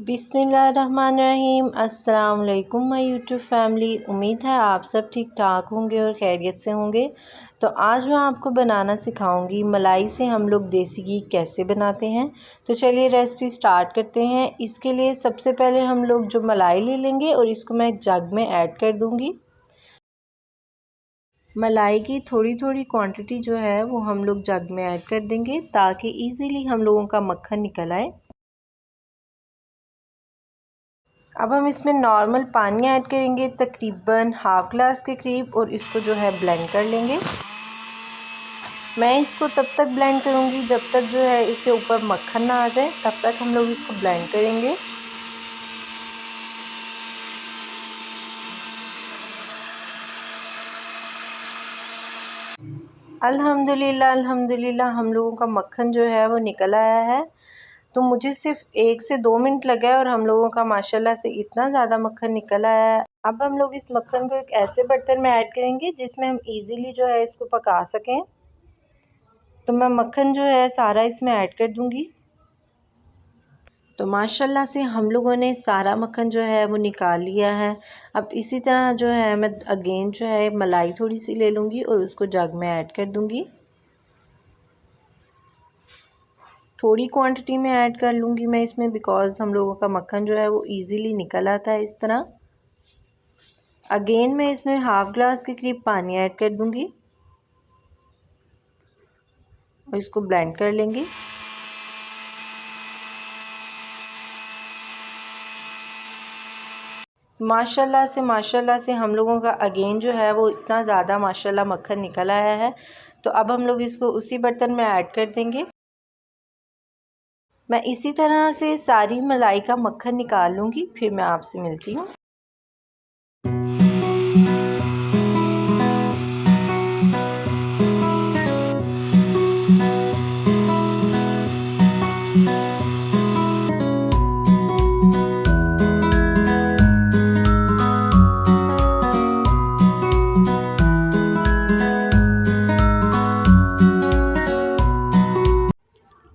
बिस्मिल्लाहिर्रहमानिर्रहीम। अस्सलाम वालेकुम माय यूट्यूब फैमिली। उम्मीद है आप सब ठीक ठाक होंगे और खैरियत से होंगे। तो आज मैं आपको बनाना सिखाऊंगी मलाई से हम लोग देसी घी कैसे बनाते हैं। तो चलिए रेसिपी स्टार्ट करते हैं। इसके लिए सबसे पहले हम लोग जो मलाई ले लेंगे और इसको मैं एक जग में ऐड कर दूंगी। मलाई की थोड़ी थोड़ी क्वांटिटी जो है वो हम लोग जग में ऐड कर देंगे ताकि ईज़िली हम लोगों का मक्खन निकल आए। अब हम इसमें नॉर्मल पानी ऐड करेंगे तकरीबन हाफ़ ग्लास के करीब और इसको जो है ब्लेंड कर लेंगे। मैं इसको तब तक ब्लेंड करूँगी जब तक जो है इसके ऊपर मक्खन ना आ जाए, तब तक हम लोग इसको ब्लेंड करेंगे। अल्हम्दुलिल्लाह हम लोगों का मक्खन जो है वो निकल आया है। तो मुझे सिर्फ 1 से 2 मिनट लगा और हम लोगों का माशाल्लाह से इतना ज़्यादा मक्खन निकल आया है। अब हम लोग इस मक्खन को एक ऐसे बर्तन में ऐड करेंगे जिसमें हम इजीली जो है इसको पका सकें। तो मैं मक्खन जो है सारा इसमें ऐड कर दूंगी। तो माशाल्लाह से हम लोगों ने सारा मक्खन जो है वो निकाल लिया है। अब इसी तरह जो है मैं अगेन जो है मलाई थोड़ी सी ले लूँगी और उसको जग में ऐड कर दूँगी। थोड़ी क्वांटिटी में ऐड कर लूँगी मैं इसमें, बिकॉज़ हम लोगों का मक्खन जो है वो इजीली निकल आता है इस तरह। अगेन मैं इसमें हाफ़ ग्लास के करीब पानी ऐड कर दूँगी और इसको ब्लेंड कर लेंगे। माशाल्लाह से हम लोगों का अगेन जो है वो इतना ज़्यादा माशाल्लाह मक्खन निकल आया है। तो अब हम लोग इसको उसी बर्तन में ऐड कर देंगे। मैं इसी तरह से सारी मलाई का मक्खन निकाल लूँगी, फिर मैं आपसे मिलती हूँ।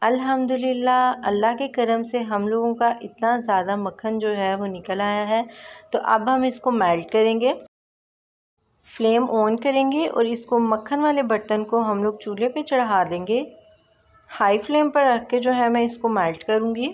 अल्हम्दुलिल्लाह अल्लाह के करम से हम लोगों का इतना ज़्यादा मक्खन जो है वो निकल आया है। तो अब हम इसको मेल्ट करेंगे। फ्लेम ऑन करेंगे और इसको मक्खन वाले बर्तन को हम लोग चूल्हे पे चढ़ा देंगे। हाई फ्लेम पर रख के जो है मैं इसको मेल्ट करूँगी।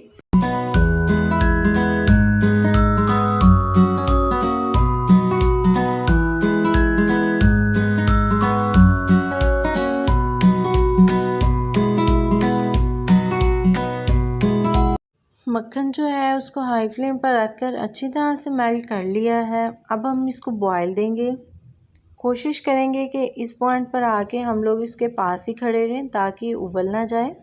मक्खन जो है उसको हाई फ्लेम पर रखकर अच्छी तरह से मेल्ट कर लिया है। अब हम इसको बॉयल देंगे। कोशिश करेंगे कि इस पॉइंट पर आके हम लोग इसके पास ही खड़े रहें ताकि उबल ना जाए।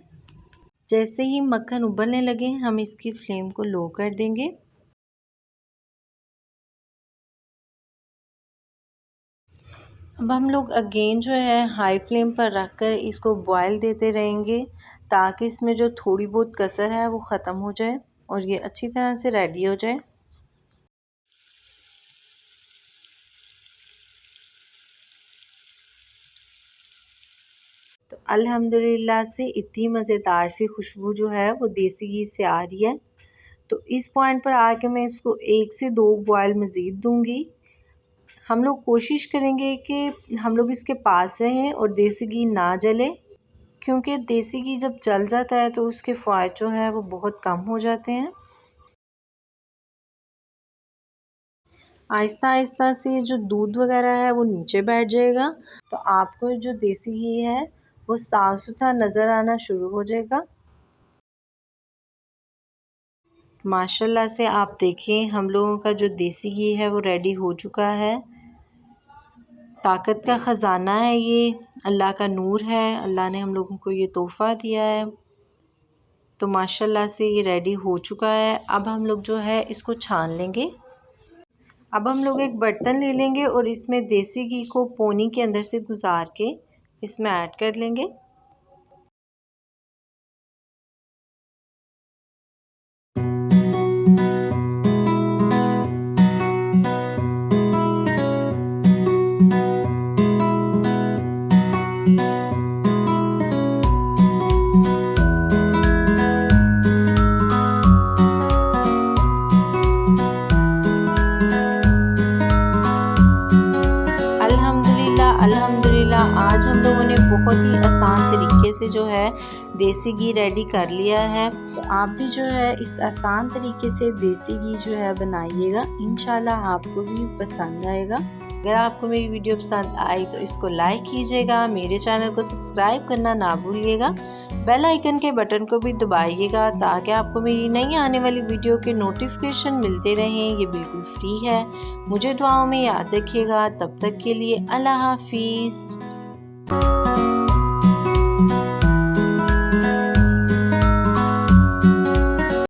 जैसे ही मक्खन उबलने लगे हम इसकी फ्लेम को लो कर देंगे। अब हम लोग अगेन जो है हाई फ्लेम पर रखकर इसको बॉयल देते रहेंगे ताकि इसमें जो थोड़ी बहुत कसर है वो ख़त्म हो जाए और ये अच्छी तरह से रेडी हो जाए। तो अल्हम्दुलिल्लाह से इतनी मज़ेदार सी खुशबू जो है वो देसी घी से आ रही है। तो इस पॉइंट पर आके मैं इसको 1 से 2 बॉयल मज़ीद दूंगी। हम लोग कोशिश करेंगे कि हम लोग इसके पास रहें और देसी घी ना जले, क्योंकि देसी घी जब जल जाता है तो उसके फ़ायदे जो है वो बहुत कम हो जाते हैं। आहिस्ता आहिस्ता से जो दूध वगैरह है वो नीचे बैठ जाएगा। तो आपको जो देसी घी है वो साफ़ सुथरा नज़र आना शुरू हो जाएगा। माशाल्लाह से आप देखिए हम लोगों का जो देसी घी है वो रेडी हो चुका है। ताकत का ख़जाना है ये, अल्लाह का नूर है, अल्लाह ने हम लोगों को ये तोहफ़ा दिया है। तो माशाल्लाह से ये रेडी हो चुका है। अब हम लोग जो है इसको छान लेंगे। अब हम लोग एक बर्तन ले लेंगे और इसमें देसी घी को पोनी के अंदर से गुजार के इसमें ऐड कर लेंगे। से जो है देसी घी रेडी कर लिया है। तो आप भी जो है इस आसान तरीके से देसी घी जो है बनाइएगा, इंशाल्लाह आपको भी पसंद आएगा। अगर आपको मेरी वीडियो पसंद आई तो इसको लाइक कीजिएगा, मेरे चैनल को सब्सक्राइब करना ना भूलिएगा, बेल आइकन के बटन को भी दबाइएगा ताकि आपको मेरी नई आने वाली वीडियो के नोटिफिकेशन मिलते रहें। ये बिल्कुल फ्री है। मुझे दुआओं में याद रखिएगा। तब तक के लिए अल्लाह हाफिज़।